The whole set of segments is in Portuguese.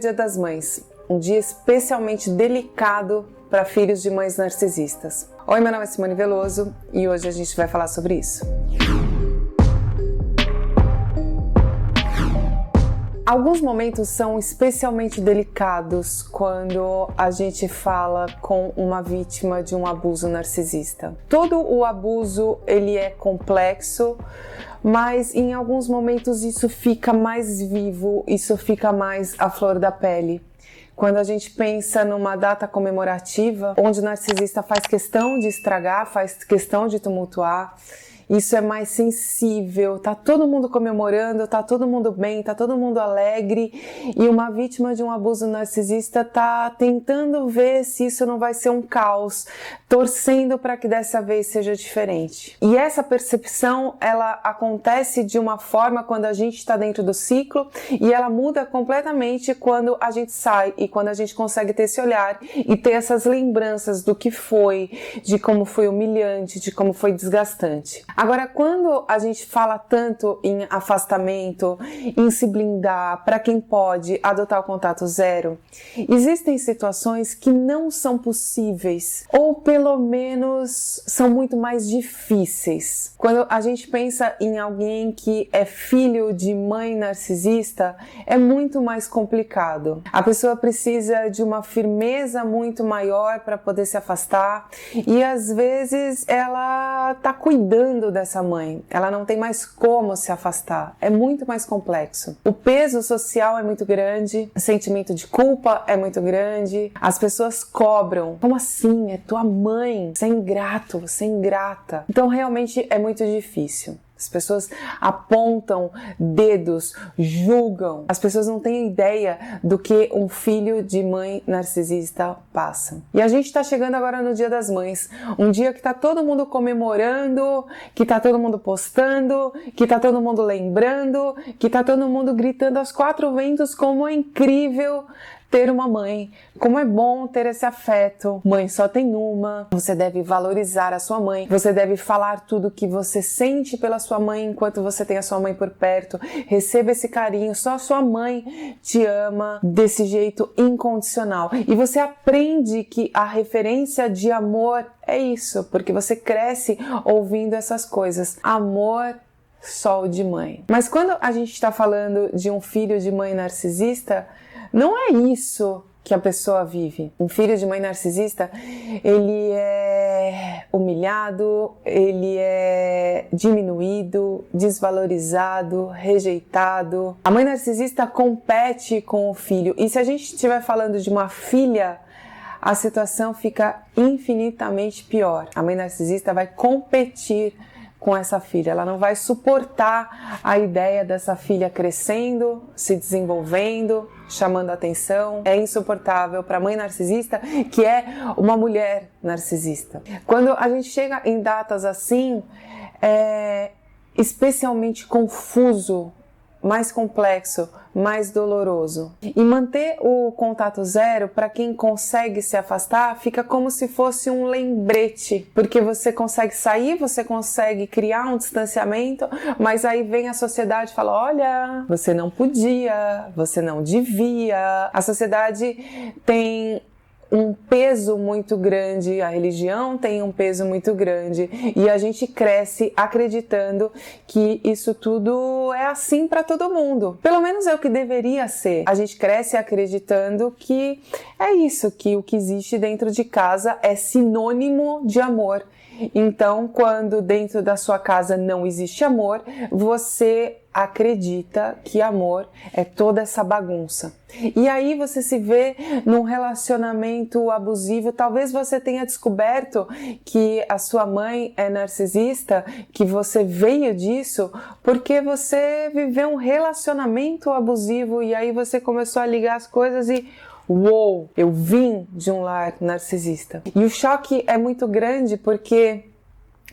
Dia das Mães, um dia especialmente delicado para filhos de mães narcisistas. Oi, meu nome é Simone Veloso e hoje a gente vai falar sobre isso. Alguns momentos são especialmente delicados quando a gente fala com uma vítima de um abuso narcisista. Todo o abuso ele é complexo, mas em alguns momentos isso fica mais vivo, isso fica mais à flor da pele. Quando a gente pensa numa data comemorativa, onde o narcisista faz questão de estragar, faz questão de tumultuar, isso é mais sensível, tá todo mundo comemorando, tá todo mundo bem, tá todo mundo alegre, e uma vítima de um abuso narcisista tá tentando ver se isso não vai ser um caos, torcendo para que dessa vez seja diferente. E essa percepção, ela acontece de uma forma quando a gente está dentro do ciclo, e ela muda completamente quando a gente sai e quando a gente consegue ter esse olhar e ter essas lembranças do que foi, de como foi humilhante, de como foi desgastante. Agora, quando a gente fala tanto em afastamento, em se blindar, para quem pode adotar o contato zero, existem situações que não são possíveis, ou pelo menos são muito mais difíceis. Quando a gente pensa em alguém que é filho de mãe narcisista, é muito mais complicado. A pessoa precisa de uma firmeza muito maior para poder se afastar, e às vezes ela está cuidando dessa mãe, ela não tem mais como se afastar, é muito mais complexo. O peso social é muito grande, o sentimento de culpa é muito grande, as pessoas cobram, como assim? É tua mãe, você é ingrato, você é ingrata. Então realmente é muito difícil. As pessoas apontam dedos, julgam. As pessoas não têm ideia do que um filho de mãe narcisista passa. E a gente está chegando agora no Dia das Mães. Um dia que está todo mundo comemorando, que está todo mundo postando, que está todo mundo lembrando, que está todo mundo gritando aos quatro ventos como é incrível ter uma mãe, como é bom ter esse afeto. Mãe só tem uma, você deve valorizar a sua mãe, você deve falar tudo que você sente pela sua mãe enquanto você tem a sua mãe por perto, receba esse carinho, só a sua mãe te ama desse jeito incondicional. E você aprende que a referência de amor é isso, porque você cresce ouvindo essas coisas. Amor só o de mãe. Mas quando a gente está falando de um filho de mãe narcisista, não é isso que a pessoa vive. Um filho de mãe narcisista, ele é humilhado, ele é diminuído, desvalorizado, rejeitado. A mãe narcisista compete com o filho. E se a gente estiver falando de uma filha, a situação fica infinitamente pior. A mãe narcisista vai competir com essa filha, ela não vai suportar a ideia dessa filha crescendo, se desenvolvendo, chamando atenção. É insuportável para a mãe narcisista, que é uma mulher narcisista. Quando a gente chega em datas assim, é especialmente confuso, mais complexo, mais doloroso. E manter o contato zero, para quem consegue se afastar, fica como se fosse um lembrete, porque você consegue sair, você consegue criar um distanciamento, mas aí vem a sociedade e fala, olha, você não podia, você não devia. A sociedade tem um peso muito grande, a religião tem um peso muito grande, e a gente cresce acreditando que isso tudo é assim para todo mundo. Pelo menos é o que deveria ser. A gente cresce acreditando que é isso, que o que existe dentro de casa é sinônimo de amor. Então, quando dentro da sua casa não existe amor, você acredita que amor é toda essa bagunça. E aí você se vê num relacionamento abusivo. Talvez você tenha descoberto que a sua mãe é narcisista, que você veio disso porque você viveu um relacionamento abusivo, e aí você começou a ligar as coisas e uou, eu vim de um lar narcisista. E o choque é muito grande porque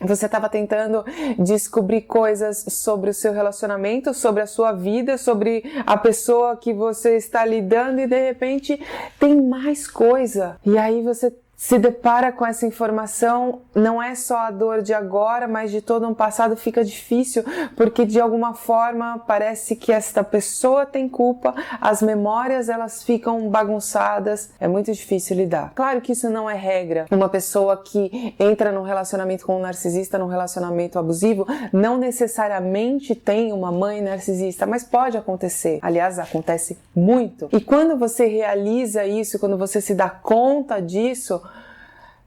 você estava tentando descobrir coisas sobre o seu relacionamento, sobre a sua vida, sobre a pessoa que você está lidando, e de repente tem mais coisa. E aí você se depara com essa informação, não é só a dor de agora, mas de todo um passado, fica difícil, porque de alguma forma parece que esta pessoa tem culpa, as memórias elas ficam bagunçadas, é muito difícil lidar. Claro que isso não é regra. Uma pessoa que entra num relacionamento com um narcisista, num relacionamento abusivo, não necessariamente tem uma mãe narcisista, mas pode acontecer. Aliás, acontece muito. E quando você realiza isso, quando você se dá conta disso,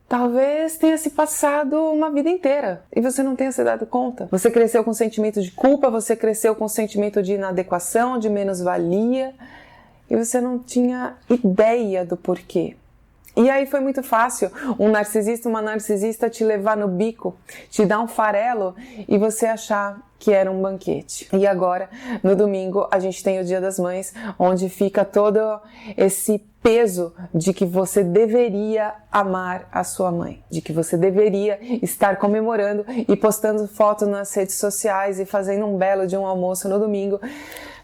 talvez tenha se passado uma vida inteira e você não tenha se dado conta. Você cresceu com sentimento de culpa, você cresceu com sentimento de inadequação, de menos-valia e você não tinha ideia do porquê. E aí foi muito fácil um narcisista, uma narcisista te levar no bico, te dar um farelo e você achar que era um banquete. E agora, no domingo, a gente tem o Dia das Mães, onde fica todo esse peso de que você deveria amar a sua mãe, de que você deveria estar comemorando e postando foto nas redes sociais e fazendo um belo de um almoço no domingo,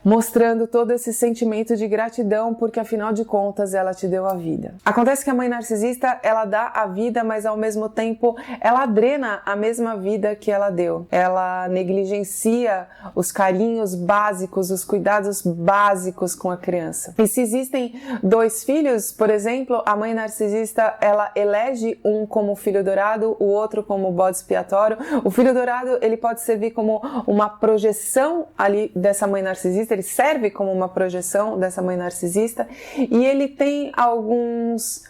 mostrando todo esse sentimento de gratidão, porque afinal de contas ela te deu a vida. Acontece que a mãe narcisista, ela dá a vida, mas ao mesmo tempo ela drena a mesma vida que ela deu. Ela negligencia os carinhos básicos, os cuidados básicos com a criança. E se existem 2 filhos, por exemplo, a mãe narcisista, ela elege um como filho dourado, o outro como bode expiatório. O filho dourado, ele pode servir como uma projeção ali dessa mãe narcisista, ele serve como uma projeção dessa mãe narcisista e ele tem alguns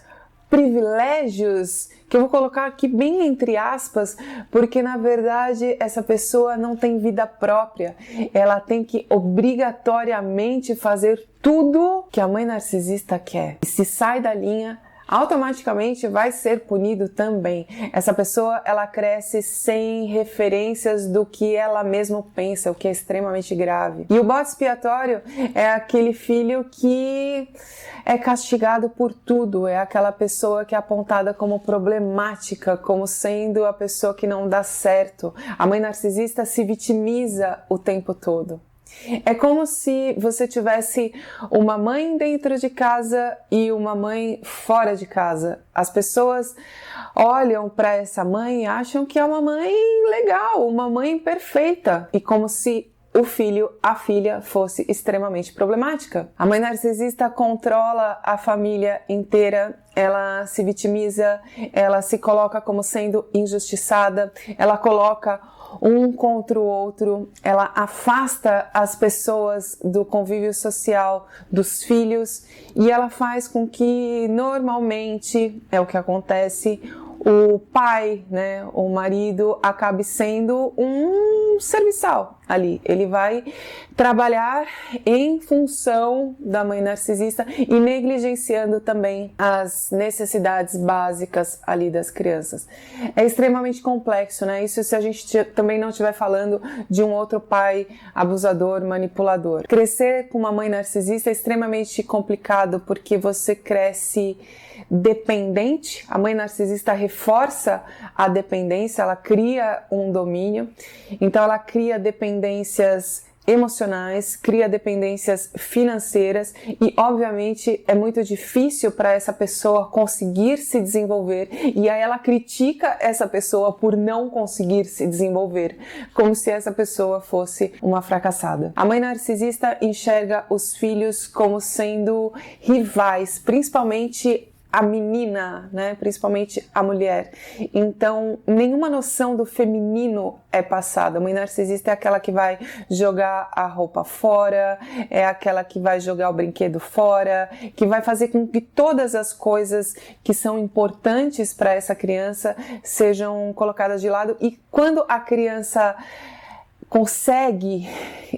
privilégios que eu vou colocar aqui bem entre aspas, porque na verdade essa pessoa não tem vida própria, ela tem que obrigatoriamente fazer tudo que a mãe narcisista quer. E se sai da linha, automaticamente vai ser punido também. Essa pessoa, ela cresce sem referências do que ela mesma pensa, o que é extremamente grave. E o bode expiatório é aquele filho que é castigado por tudo, é aquela pessoa que é apontada como problemática, como sendo a pessoa que não dá certo. A mãe narcisista se vitimiza o tempo todo. É como se você tivesse uma mãe dentro de casa e uma mãe fora de casa. As pessoas olham para essa mãe e acham que é uma mãe legal, uma mãe perfeita. E como se o filho, a filha, fosse extremamente problemática. A mãe narcisista controla a família inteira, ela se vitimiza, ela se coloca como sendo injustiçada, ela coloca um contra o outro, ela afasta as pessoas do convívio social dos filhos e ela faz com que normalmente, é o que acontece, o pai, né, o marido, acabe sendo um serviçal ali. Ele vai trabalhar em função da mãe narcisista e negligenciando também as necessidades básicas ali das crianças. É extremamente complexo, né? Isso se a gente também não estiver falando de um outro pai abusador, manipulador. Crescer com uma mãe narcisista é extremamente complicado porque você cresce dependente. A mãe narcisista reforça a dependência, ela cria um domínio, então ela cria dependências emocionais, cria dependências financeiras e obviamente é muito difícil para essa pessoa conseguir se desenvolver e aí ela critica essa pessoa por não conseguir se desenvolver, como se essa pessoa fosse uma fracassada. A mãe narcisista enxerga os filhos como sendo rivais, principalmente a menina, né? Principalmente a mulher. Então, nenhuma noção do feminino é passada. A mãe narcisista é aquela que vai jogar a roupa fora, é aquela que vai jogar o brinquedo fora, que vai fazer com que todas as coisas que são importantes para essa criança sejam colocadas de lado. E quando a criança consegue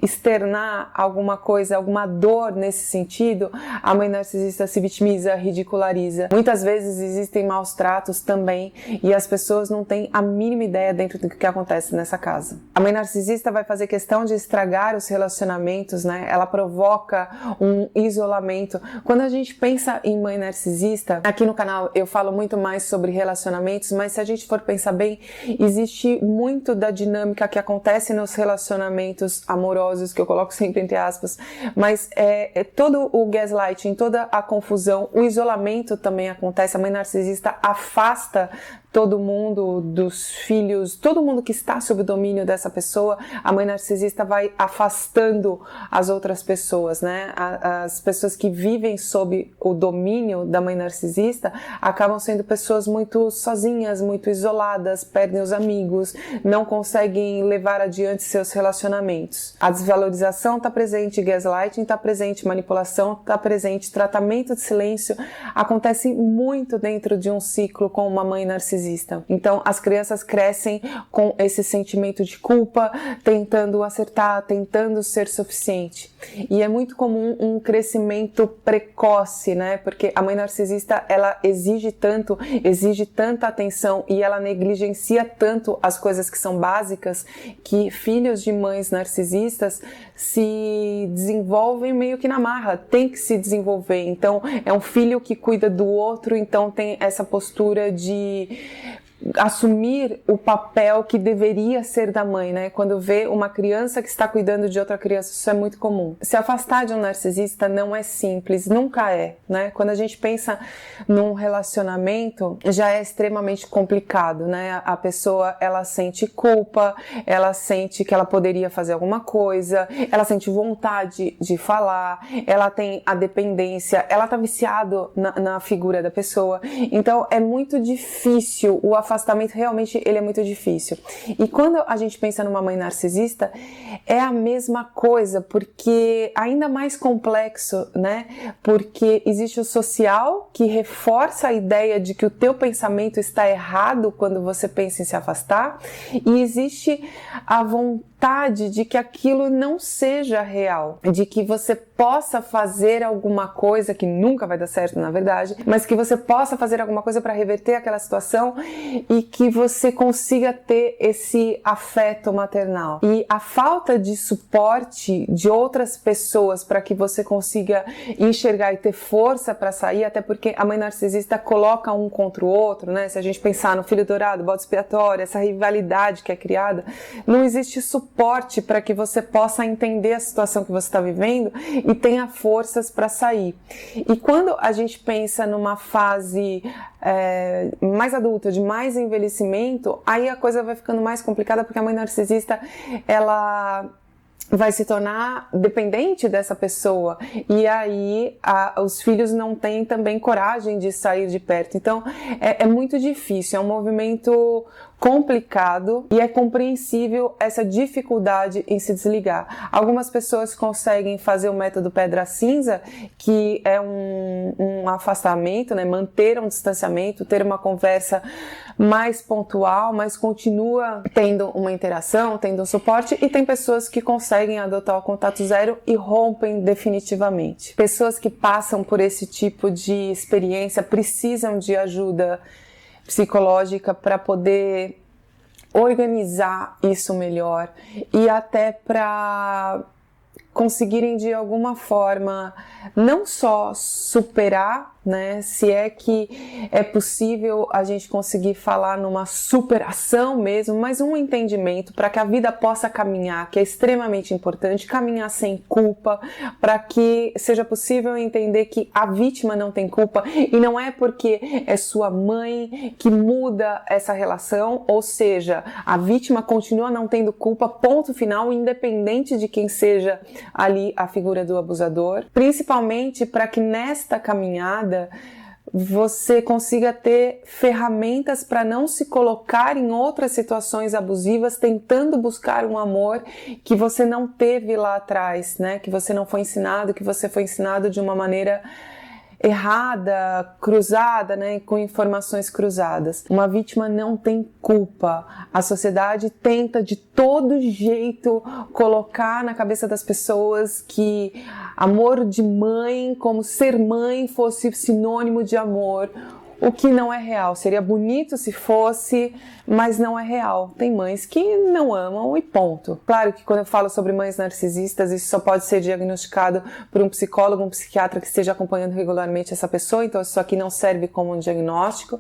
externar alguma coisa, alguma dor nesse sentido, a mãe narcisista se vitimiza, ridiculariza. Muitas vezes existem maus tratos também e as pessoas não têm a mínima ideia dentro do que acontece nessa casa. A mãe narcisista vai fazer questão de estragar os relacionamentos, né? Ela provoca um isolamento. Quando a gente pensa em mãe narcisista, aqui no canal eu falo muito mais sobre relacionamentos, mas se a gente for pensar bem, existe muito da dinâmica que acontece nos relacionamentos amorosos, que eu coloco sempre entre aspas, mas todo o gaslighting, toda a confusão, o isolamento também acontece. A mãe narcisista afasta todo mundo dos filhos, todo mundo que está sob o domínio dessa pessoa. A mãe narcisista vai afastando as outras pessoas, né? As pessoas que vivem sob o domínio da mãe narcisista acabam sendo pessoas muito sozinhas, muito isoladas, perdem os amigos, não conseguem levar adiante seus relacionamentos. A desvalorização está presente, gaslighting está presente, manipulação está presente, tratamento de silêncio acontece muito dentro de um ciclo com uma mãe narcisista. Então, as crianças crescem com esse sentimento de culpa, tentando acertar, tentando ser suficiente. E é muito comum um crescimento precoce, né? Porque a mãe narcisista, ela exige tanta atenção e ela negligencia tanto as coisas que são básicas, que filhos de mães narcisistas se desenvolvem meio que na marra, tem que se desenvolver. Então, é um filho que cuida do outro, então tem essa postura de assumir o papel que deveria ser da mãe, né? Quando vê uma criança que está cuidando de outra criança, isso é muito comum. Se afastar de um narcisista não é simples, nunca é, né? Quando a gente pensa num relacionamento, já é extremamente complicado, né? A pessoa, ela sente culpa, ela sente que ela poderia fazer alguma coisa, ela sente vontade de falar, ela tem a dependência, ela tá viciado na figura da pessoa. Então, é muito difícil o afastamento, realmente ele é muito difícil. E quando a gente pensa numa mãe narcisista, é a mesma coisa, porque ainda mais complexo, né? Porque existe o social, que reforça a ideia de que o teu pensamento está errado quando você pensa em se afastar, e existe a vontade de que aquilo não seja real, de que você possa fazer alguma coisa, que nunca vai dar certo na verdade, mas que você possa fazer alguma coisa para reverter aquela situação e que você consiga ter esse afeto maternal. E a falta de suporte de outras pessoas para que você consiga enxergar e ter força para sair, até porque a mãe narcisista coloca um contra o outro, né? Se a gente pensar no filho dourado, bode expiatório, essa rivalidade que é criada, não existe suporte para que você possa entender a situação que você está vivendo e tenha forças para sair. E quando a gente pensa numa fase mais adulta, de mais envelhecimento, aí a coisa vai ficando mais complicada, porque a mãe narcisista, ela vai se tornar dependente dessa pessoa, e aí os filhos não têm também coragem de sair de perto. Então é muito difícil, é um movimento complicado e é compreensível essa dificuldade em se desligar. Algumas pessoas conseguem fazer o método pedra cinza, que é um afastamento, né? Manter um distanciamento, ter uma conversa mais pontual, mas continua tendo uma interação, tendo um suporte, e tem pessoas que conseguem adotar o contato zero e rompem definitivamente. Pessoas que passam por esse tipo de experiência precisam de ajuda psicológica para poder organizar isso melhor e até para conseguirem de alguma forma não só superar, né, se é que é possível a gente conseguir falar numa superação mesmo, mas um entendimento para que a vida possa caminhar, que é extremamente importante, caminhar sem culpa, para que seja possível entender que a vítima não tem culpa, e não é porque é sua mãe que muda essa relação, ou seja, a vítima continua não tendo culpa, ponto final, independente de quem seja ali a figura do abusador, principalmente para que nesta caminhada você consiga ter ferramentas para não se colocar em outras situações abusivas, tentando buscar um amor que você não teve lá atrás, né? Que você não foi ensinado, que você foi ensinado de uma maneira errada, cruzada, né, com informações cruzadas. Uma vítima não tem culpa. A sociedade tenta de todo jeito colocar na cabeça das pessoas que amor de mãe, como ser mãe, fosse sinônimo de amor, o que não é real. Seria bonito se fosse, mas não é real. Tem mães que não amam e ponto. Claro que quando eu falo sobre mães narcisistas, isso só pode ser diagnosticado por um psicólogo, um psiquiatra que esteja acompanhando regularmente essa pessoa, então isso aqui não serve como um diagnóstico,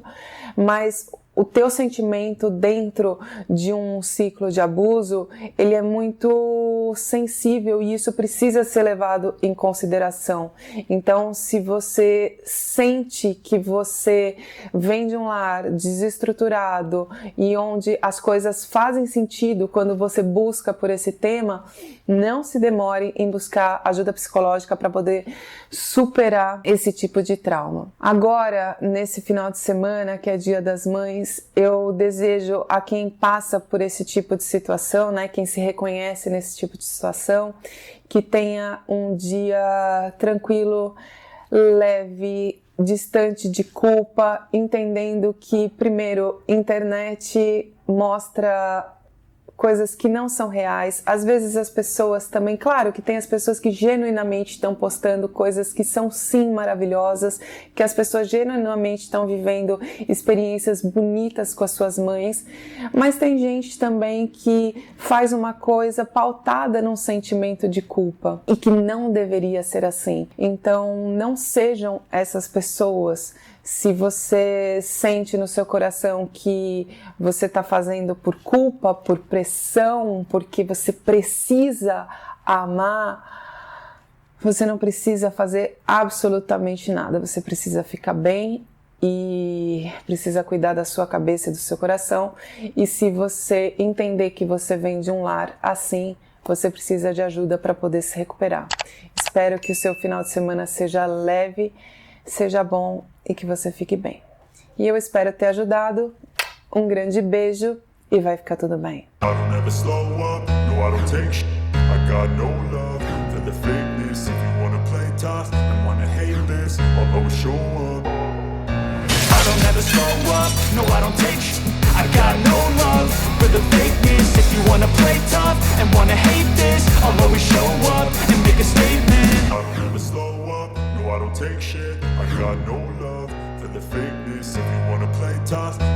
mas o teu sentimento dentro de um ciclo de abuso, ele é muito sensível e isso precisa ser levado em consideração. Então, se você sente que você vem de um lar desestruturado e onde as coisas fazem sentido quando você busca por esse tema, não se demore em buscar ajuda psicológica para poder superar esse tipo de trauma. Agora, nesse final de semana, que é Dia das Mães, eu desejo a quem passa por esse tipo de situação, né, quem se reconhece nesse tipo de situação, que tenha um dia tranquilo, leve, distante de culpa, entendendo que, primeiro, internet mostra coisas que não são reais. Às vezes as pessoas também, claro que tem as pessoas que genuinamente estão postando coisas que são sim maravilhosas, que as pessoas genuinamente estão vivendo experiências bonitas com as suas mães, mas tem gente também que faz uma coisa pautada num sentimento de culpa e que não deveria ser assim. Então não sejam essas pessoas. Se você sente no seu coração que você está fazendo por culpa, por pressão, porque você precisa amar, você não precisa fazer absolutamente nada. Você precisa ficar bem e precisa cuidar da sua cabeça e do seu coração. E se você entender que você vem de um lar assim, você precisa de ajuda para poder se recuperar. Espero que o seu final de semana seja leve, seja bom e que você fique bem. E eu espero ter ajudado. Um grande beijo e vai ficar tudo bem. I got no love for the fakeness. If you wanna play tough